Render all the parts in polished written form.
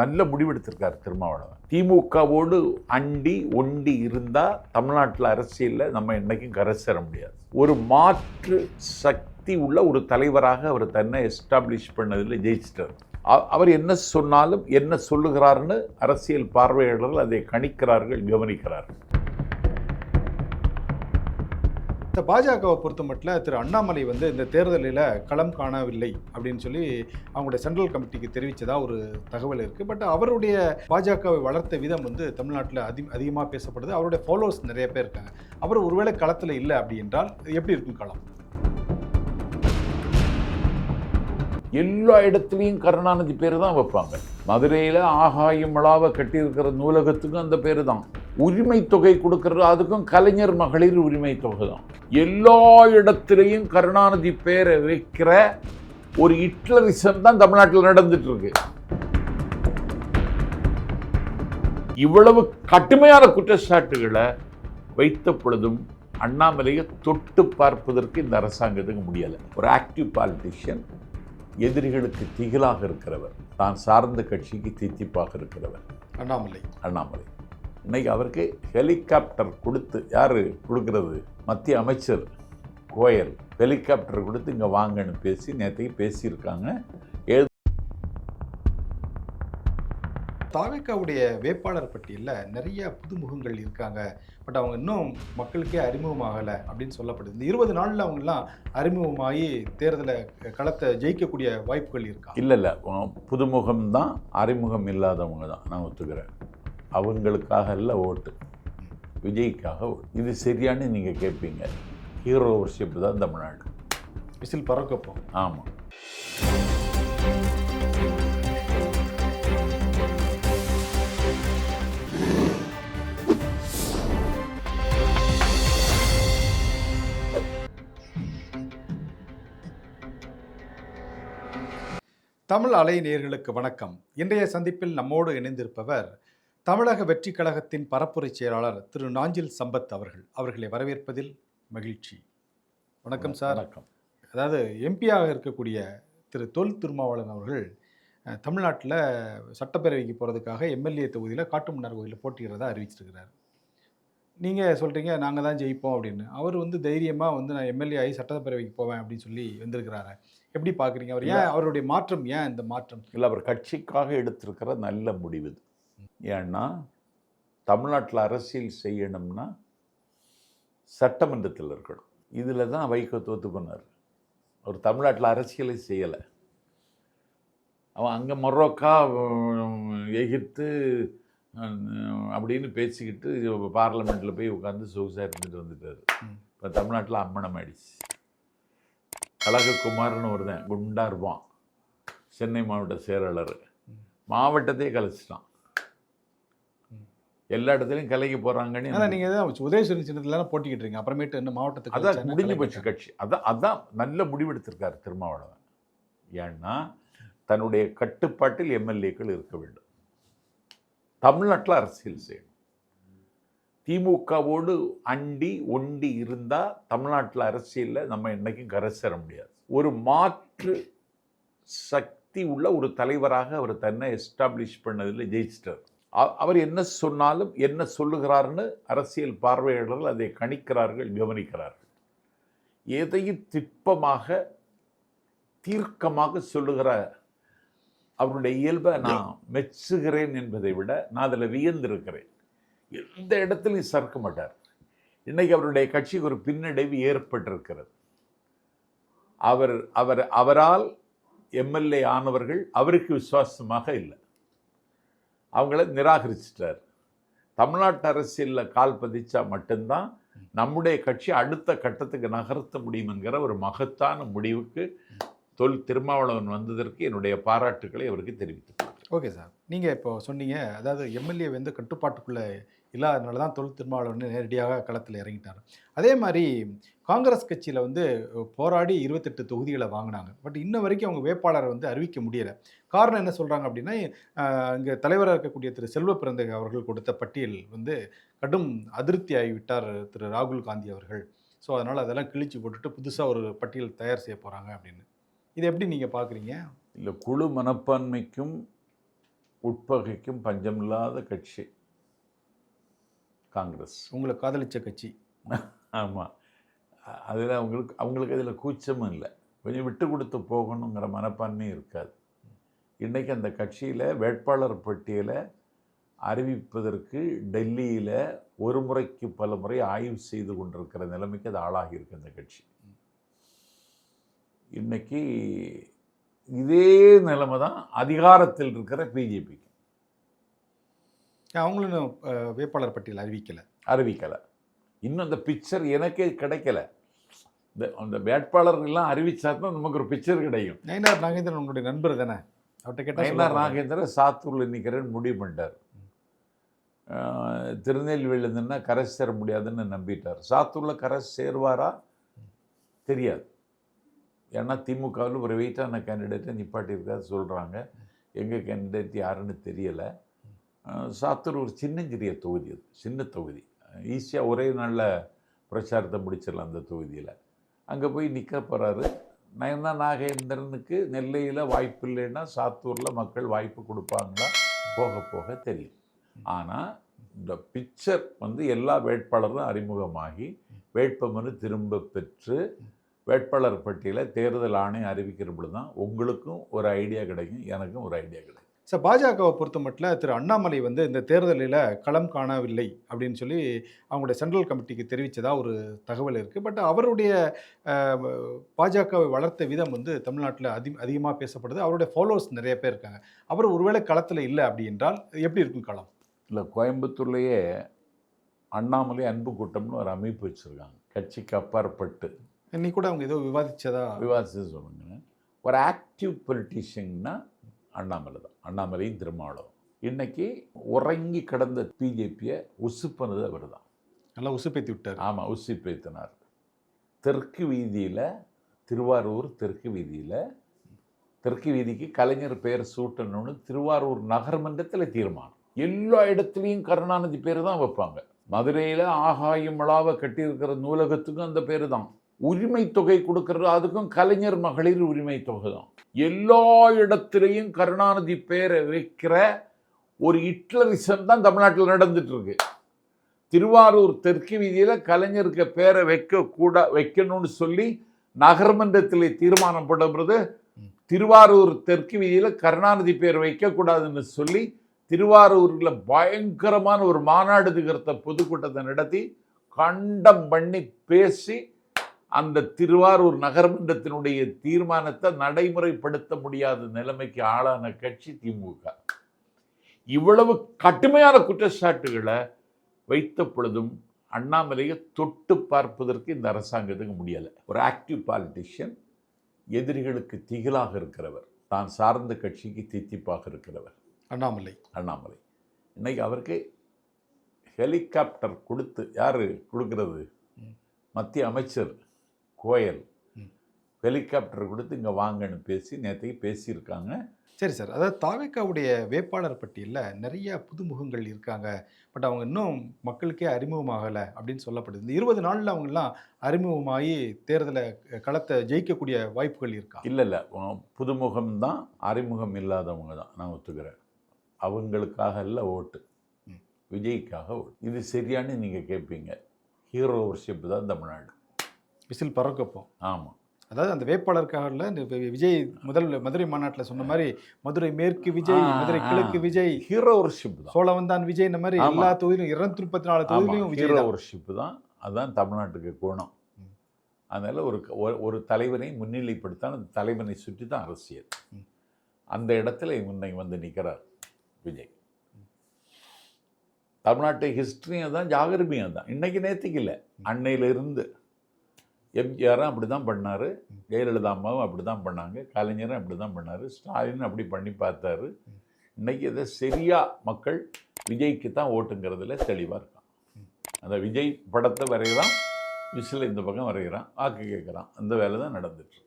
நல்ல முடிவெடுத்திருக்காரு திருமாவளவன். திமுகவோடு அண்டி ஒண்டி இருந்தா தமிழ்நாட்டில் அரசியல்ல நம்ம என்னைக்கும் கரை சேர முடியாது. ஒரு மாற்று சக்தி உள்ள ஒரு தலைவராக அவர் தன்னை எஸ்டாப்ளிஷ் பண்ணதில் ஜெயிச்சிட்டார். அவர் என்ன சொன்னாலும் என்ன சொல்லுகிறார்னு அரசியல் பார்வையாளர்கள் அதை கணிக்கிறார்கள், கவனிக்கிறார்கள். இந்த பாஜகவை பொறுத்த மட்டும் திரு அண்ணாமலை இந்த தேர்தலில் களம் காணவில்லை அப்படின்னு சொல்லி அவங்களுடைய சென்ட்ரல் கமிட்டிக்கு தெரிவித்ததா ஒரு தகவல் இருக்குது. பட் அவருடைய பாஜகவை வளர்த்த விதம் தமிழ்நாட்டில் அதிகமாக பேசப்படுது. அவருடைய ஃபாலோவர்ஸ் நிறைய பேர் இருக்காங்க. அவர் ஒருவேளை களத்தில் இல்லை அப்படி என்றால் எப்படி இருக்கும் களம்? எல்லா இடத்துலையும் கருணாநிதி பேர் தான் வைப்பாங்க. மதுரையில் ஆகாயம் விழாவை கட்டியிருக்கிற நூலகத்துக்கும் அந்த பேர் தான். உரிமை தொகை கொடுக்கறது அதுக்கும் கலைஞர் மகளிர் உரிமை தொகை தான். எல்லா இடத்துலையும் கருணாநிதி பேரை வைக்கிற ஒரு ஹிட்லரிசம் தான் தமிழ்நாட்டில் நடந்துட்டு இருக்கு. இவ்வளவு கடுமையான குற்றச்சாட்டுகளை வைத்த பொழுதும் அண்ணாமலையை தொட்டு பார்ப்பதற்கு இந்த அரசாங்கத்துக்கு முடியலை. ஒரு ஆக்டிவ் பாலிட்டிஷியன், எதிரிகளுக்கு திகிலாக இருக்கிறவர், தான் சார்ந்த கட்சிக்கு தித்திப்பாக இருக்கிறவர் அண்ணாமலை. இன்னைக்கு அவருக்கு ஹெலிகாப்டர் கொடுத்து, யார் கொடுக்கறது? மத்திய அமைச்சர் கோயல் ஹெலிகாப்டர் கொடுத்து இங்கே வாங்கன்னு பேசி நேற்றைக்கு பேசியிருக்காங்க. தாவேக்காவுடைய வேட்பாளர் பட்டியலில் நிறைய புதுமுகங்கள் இருக்காங்க. பட் அவங்க இன்னும் மக்களுக்கே அறிமுகமாகலை அப்படின்னு சொல்லப்படுது. இந்த 20 நாளில் அவங்கெல்லாம் அறிமுகமாகி தேர்தலை களத்தை ஜெயிக்கக்கூடிய வாய்ப்புகள் இருக்கா? இல்லை, புதுமுகம்தான், அறிமுகம் இல்லாதவங்க தான். நான் ஒத்துக்கிறேன். அவங்களுக்காக இல்லை ஓட்டு, விஜய்க்காக ஓட்டு. இது சரியானு நீங்கள் கேட்பீங்க. ஹீரோ வர்ஷிப் தான் தமிழ்நாடு. விசில் பறக்கப்போம். ஆமாம். தமிழ் அலை நேயர்களுக்கு வணக்கம். இன்றைய சந்திப்பில் நம்மோடு இணைந்திருப்பவர் தமிழக வெற்றி கழகத்தின் பரப்புரை செயலாளர் திரு நாஞ்சில் சம்பத் அவர்களை வரவேற்பதில் மகிழ்ச்சி. வணக்கம் சார். வணக்கம். அதாவது எம்பியாக இருக்கக்கூடிய திரு தொல் திருமாவளவன் அவர்கள் தமிழ்நாட்டில் சட்டப்பேரவைக்கு போகிறதுக்காக எம்எல்ஏ தொகுதியில் காட்டுமன்னார் கோயிலில் போட்டியிடுறதா அறிவிச்சிருக்கிறார். நீங்கள் சொல்கிறீங்க நாங்கள் தான் ஜெயிப்போம் அப்படின்னு. அவர் தைரியமாக நான் எம்எல்ஏ ஆகி சட்டப்பேரவைக்கு போவேன் அப்படின்னு சொல்லி வந்திருக்கிறாரு. எப்படி பார்க்குறீங்க? அவர் ஏன், அவருடைய மாற்றம் ஏன் இந்த மாற்றம்? இல்லை, அவர் கட்சிக்காக எடுத்திருக்கிற நல்ல முடிவு. ஏன்னா தமிழ்நாட்டில் அரசியல் செய்யணும்னா சட்டமன்றத்தில் இருக்கணும். இதில் தான் வைகோ தோத்து பண்ணார். அவர் தமிழ்நாட்டில் அரசியலை செய்யலை. அவன் அங்கே மொரோக்கா எகிர்த்து அப்படின்னு பேசிக்கிட்டு பார்லிமெண்ட்டில் போய் உட்காந்து சொகுசாக இருந்துட்டு வந்துட்டார். இப்போ தமிழ்நாட்டில் அம்மனம் ஆயிடுச்சு. கழகக்குமார்னு ஒருத்தன் குண்டா இருப்பான், சென்னை மாவட்ட செயலாளர், மாவட்டத்தையே கலைச்சிட்டான். எல்லா இடத்துலையும் கலைக்கு போகிறாங்கன்னு. நீங்கள் தான் உதயசூரியன் சின்னத்துலாம் போட்டிக்கிட்டு இருக்கீங்க. அப்புறமேட்டு என்ன மாவட்டத்துக்கு அதான் முடிஞ்சு போச்சு கட்சி. அதான் நல்ல முடிவெடுத்திருக்காரு திருமாவளவன். ஏன்னா தன்னுடைய கட்டுப்பாட்டில் எம்எல்ஏக்கள் இருக்க வேண்டும். தமிழ்நாட்டில் அரசியல் செய்யணும். திமுகவோடு அண்டி ஒண்டி இருந்தால் தமிழ்நாட்டில் அரசியலில் நம்ம என்னைக்கும் கரை சேர முடியாது. ஒரு மாற்று சக்தி உள்ள ஒரு தலைவராக அவர் தன்னை எஸ்டாப்ளிஷ் பண்ணதில் ஜெயிச்சிட்டார். அவர் என்ன சொன்னாலும் என்ன சொல்லுகிறார்னு அரசியல் பார்வையாளர்கள் அதை கணிக்கிறார்கள், கவனிக்கிறார்கள். எதையும் திட்பமாக தீர்க்கமாக சொல்லுகிற அவருடைய இயல்பை நான் மெச்சுகிறேன் என்பதை விட நான் அதில் வியந்திருக்கிறேன். எந்த இடத்துலையும் சறுக்க மாட்டார். இன்னைக்கு அவருடைய கட்சிக்கு ஒரு பின்னடைவு ஏற்பட்டிருக்கிறது. அவரால் எம்எல்ஏ ஆனவர்கள் அவருக்கு விசுவாசமாக இல்லை, அவங்கள நிராகரிச்சிட்டார். தமிழ்நாட்டு அரசியலில் கால் பதிச்சா மட்டும்தான் நம்முடைய கட்சி அடுத்த கட்டத்துக்கு நகர்த்த முடியும் என்கிற ஒரு மகத்தான முடிவுக்கு தொல் திருமாவளவன் வந்ததற்கு என்னுடைய பாராட்டுக்களை அவருக்கு தெரிவித்தார். ஓகே சார், நீங்கள் இப்போ சொன்னீங்க, அதாவது எம்எல்ஏ கட்டுப்பாட்டுக்குள்ளே இல்லாதனால தான் தொல் திருமாவளவன் நேரடியாக களத்தில் இறங்கிட்டார். அதே மாதிரி காங்கிரஸ் கட்சியில் போராடி 28 தொகுதிகளை வாங்கினாங்க. பட் இன்ன வரைக்கும் அவங்க வேட்பாளரை அறிவிக்க முடியலை. காரணம் என்ன சொல்கிறாங்க அப்படின்னா, இங்கே தலைவராக இருக்கக்கூடிய திரு செல்வ பிறந்தகை அவர்கள் கொடுத்த பட்டியல் கடும் அதிருப்தி ஆகிவிட்டார் திரு ராகுல் காந்தி அவர்கள். ஸோ அதனால் அதெல்லாம் கிழிச்சு போட்டுட்டு புதுசாக ஒரு பட்டியல் தயார் செய்ய போகிறாங்க அப்படின்னு. இதை எப்படி நீங்கள் பார்க்குறீங்க? இல்லை, குழு மனப்பான்மைக்கும் உட்பகைக்கும் பஞ்சமில்லாத கட்சி காங்கிரஸ். உங்களை காதலிச்ச கட்சி. ஆமாம், அதில் அவங்களுக்கு அதில் கூச்சமும் இல்லை, கொஞ்சம் விட்டு கொடுத்து போகணுங்கிற மனப்பான்மையும் இருக்காது. இன்றைக்கி அந்த கட்சியில் வேட்பாளர் பட்டியலை அறிவிப்பதற்கு டெல்லியில் ஒரு முறைக்கு பல முறை ஆய்வு செய்து கொண்டிருக்கிற நிலைமைக்கு அது ஆளாகி இருக்கு அந்த கட்சி. இன்னைக்கு இதே நிலைமை தான் அதிகாரத்தில் இருக்கிற பிஜேபிக்கு. அவங்களும் வேட்பாளர் பட்டியல் அறிவிக்கலை. இன்னும் அந்த பிக்சர் எனக்கே கிடைக்கல. அந்த வேட்பாளர்கள்லாம் அறிவிச்சா தான் நமக்கு ஒரு பிக்சர் கிடைக்கும். நயினார் நாகேந்திரன் உங்களுடைய நண்பர் தானே? அவர்கிட்ட கேட்டால் நயினார் நாகேந்திரன் சாத்தூரில் நிற்கிறேன்னு முடிவு பண்ணிட்டார். திருநெல்வேலியில் இருந்துன்னா கரை சேர முடியாதுன்னு நம்பிட்டார். சாத்தூரில் கரை சேருவாரா தெரியாது. ஏன்னா திமுகவில் ஒரு வெயிட்டான கேண்டிடேட்டை நிப்பாட்டியிருக்காரு சொல்கிறாங்க. எங்கள் கேண்டிடேட் யாருன்னு தெரியலை. சாத்தூர் ஒரு சின்னஞ்சிறிய தொகுதி, அது சின்ன தொகுதி, ஈஸியாக ஒரே நாளில் பிரச்சாரத்தை முடிச்சிடலாம் அந்த தொகுதியில். அங்கே போய் நிற்க போகிறாரு. நயினார் நாகேந்திரனுக்கு நெல்லையில் வாய்ப்பு இல்லைன்னா சாத்தூரில் மக்கள் வாய்ப்பு கொடுப்பாங்களா போக போக தெரியும். ஆனால் இந்த பிக்சர் எல்லா வேட்பாளரும் அறிமுகமாகி வேட்புமனு திரும்ப பெற்று வேட்பாளர் பட்டியலை தேர்தல் ஆணையம் அறிவிக்கிற பொழுது தான் உங்களுக்கும் ஒரு ஐடியா கிடைக்கும், எனக்கும் ஒரு ஐடியா கிடைக்கும். சார், பாஜகவை பொறுத்த மட்டும் திரு அண்ணாமலை இந்த தேர்தலில் களம் காணவில்லை அப்படின்னு சொல்லி அவங்களுடைய சென்ட்ரல் கமிட்டிக்கு தெரிவித்ததா ஒரு தகவல் இருக்குது. பட் அவருடைய பாஜகவை வளர்த்த விதம் தமிழ்நாட்டில் அதிகமாக பேசப்படுது. அவருடைய ஃபாலோவர்ஸ் நிறைய பேர் இருக்காங்க. அவர் ஒருவேளை களத்தில் இல்லை அப்படி என்றால் எப்படி இருக்கும் களம்? இல்லை, கோயம்புத்தூர்லேயே அண்ணாமலை அன்பு கூட்டம்னு ஒரு அமைப்பு வச்சுருக்காங்க, கட்சிக்கு அப்பாற்பட்டு. இன்னைக்கு கூட அவங்க ஏதோ விவாதிச்சு சொல்லுங்க. ஒரு ஆக்டிவ் பொலிட்டிஷியன்னா அண்ணாமலை தான், அண்ணாமலையும் திருமாவளவன். இன்னைக்கு உறங்கி கிடந்த பிஜேபியை உசுப்பினது அவர் தான். நல்லா உசுப்பேத்தி விட்டார். ஆமாம், உசுப்பேத்தினார். தெற்கு வீதியில், திருவாரூர் தெற்கு வீதியில், தெற்கு வீதிக்கு கலைஞர் பெயர் சூட்டணும்னு திருவாரூர் நகர்மன்றத்தில் தீர்மானம். எல்லா இடத்துலையும் கருணாநிதி பேர் தான் வைப்பாங்க. மதுரையில் ஆகாயம் விழாவை கட்டியிருக்கிற நூலகத்துக்கும் அந்த பேர் தான். உரிமை தொகை கொடுக்கறது அதுக்கும் கலைஞர் மகளிர் உரிமை தொகை தான். எல்லா இடத்துலையும் கருணாநிதி பேரை வைக்கிற ஒரு ஹிட்லரிசம் தான் தமிழ்நாட்டில் நடந்துட்டு இருக்கு. திருவாரூர் தெற்கு வீதியில் கலைஞருக்கு பேரை வைக்கணும்னு சொல்லி நகர்மன்றத்தில் தீர்மானம் போடுறது, திருவாரூர் தெற்கு வீதியில் கருணாநிதி பேர் வைக்கக்கூடாதுன்னு சொல்லி திருவாரூரில் பயங்கரமான ஒரு மாநாடு திகர்த்த பொதுக்கூட்டத்தை நடத்தி கண்டம் பண்ணி பேசி அந்த திருவாரூர் நகர்மன்றத்தினுடைய தீர்மானத்தை நடைமுறைப்படுத்த முடியாத நிலைமைக்கு ஆளான கட்சி திமுக. இவ்வளவு கடுமையான குற்றச்சாட்டுகளை வைத்த பொழுதும் அண்ணாமலையை தொட்டு பார்ப்பதற்கு இந்த அரசாங்கத்துக்கு முடியலை. ஒரு ஆக்டிவ் பாலிட்டிஷியன், எதிரிகளுக்கு திகிலாக இருக்கிறவர், தான் சார்ந்த கட்சிக்கு தித்திப்பாக இருக்கிறவர் அண்ணாமலை. இன்னைக்கு அவருக்கு ஹெலிகாப்டர் கொடுத்து, யார் கொடுக்கறது? மத்திய அமைச்சர் கோயல் ஹெலிகாப்டர் கொடுத்து இங்கே வாங்கன்னு நேற்றைக்கு பேசியிருக்காங்க. சரி சார், அதாவது தாவேக்காவுடைய வேட்பாளர் பட்டியலில் நிறைய புதுமுகங்கள் இருக்காங்க. பட் அவங்க இன்னும் மக்களுக்கே அறிமுகமாகலை அப்படின்னு சொல்லப்படுது. இந்த 20 நாளில் அவங்கெல்லாம் அறிமுகமாகி தேர்தலை களத்தை ஜெயிக்கக்கூடிய வாய்ப்புகள் இருக்கா? இல்லை, புதுமுகம்தான், அறிமுகம் இல்லாதவங்க தான், நான் ஒத்துக்கிறேன். அவங்களுக்காக இல்லை ஓட்டு, விஜய்க்காக ஓட்டு. இது சரியானு நீங்கள் கேட்பீங்க. ஹீரோ வர்ஷிப் தான் தமிழ்நாடு. விசில் பறக்கப்போம். ஆமாம், அதாவது அந்த வேட்பாளருக்காக இல்லை. விஜய் மதுரை மாநாட்டில் சொன்ன மாதிரி மதுரை மேற்கு விஜய், மதுரை கிழக்கு விஜய், ஹீரோ வர்ஷிப் தான். சோழவந்தான் விஜய், இந்த மாதிரி எல்லா தொகுதியிலும் 234 தொகுதியிலும் ஹீரோ வர்ஷிப் தான். அதுதான் தமிழ்நாட்டுக்கு குணம். அதனால் ஒரு தலைவனை முன்னிலைப்படுத்தால் அந்த தலைவனை சுற்றி தான் அரசியல். அந்த இடத்துல இன்னைக்கு நிற்கிறார் விஜய். தமிழ்நாட்டு ஹிஸ்ட்ரியும் தான், ஜாகிரபியும் தான். இன்னைக்கு நேற்றுக்கு இல்லை, அன்னையிலிருந்து எம்ஜிஆரும் அப்படி தான் பண்ணார், ஜெயலலிதா அம்மாவும் அப்படி தான் பண்ணாங்க, கலைஞரும் அப்படி தான் பண்ணார், ஸ்டாலின் அப்படி பண்ணி பார்த்தாரு. இன்றைக்கி அதை சரியாக மக்கள் விஜய்க்கு தான் ஓட்டுங்கிறதுல தெளிவாக இருக்கான். அந்த விஜய் படத்தை வரைகிறான், விசில் இந்த பக்கம் வரைகிறான், வாக்கு கேட்குறான், அந்த வேலை தான் நடந்துட்டு.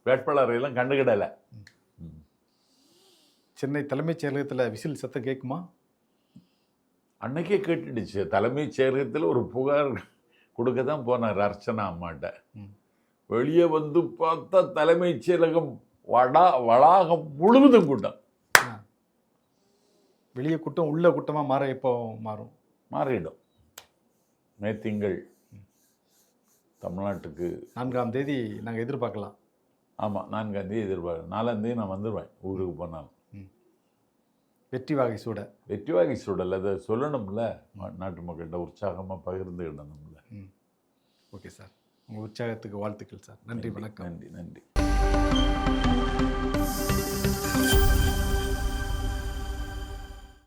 வேட்பாளரையெல்லாம் கண்டுக்கிடலை. சென்னை தலைமைச் செயலகத்தில் விசில் சத்தம் கேட்குமா? அன்னைக்கே கேட்டுடுச்சு. தலைமைச் செயலகத்தில் ஒரு புகார் கொடுக்க தான் போனார் அர்ச்சனா அம்மாட்ட. வெளியே பார்த்தா தலைமைச் செயலகம் வளாகம் முழுவதும் கூட்டம். வெளியே கூட்டம் உள்ள கூட்டமாக மாற எப்போ மாறும்? மாறிடும். மே திங்கள் தமிழ்நாட்டுக்கு 4ஆம் தேதி நாங்கள் எதிர்பார்க்கலாம். ஆமாம், 4ஆம் தேதி எதிர்பார்க்க. 4ஆம் தேதி நான் வந்துடுவேன் ஊருக்கு போனாலும். வெற்றி வாகை சூட. வெற்றி வாகை சூடல் அதை சொல்லணும்ல, நாட்டு மக்கள்கிட்ட உற்சாகமாக பகிர்ந்துக்கிடணும்ல. ஓகே சார், உங்கள் உற்சாகத்துக்கு வாழ்த்துக்கள் சார். நன்றி, வணக்கம். நன்றி.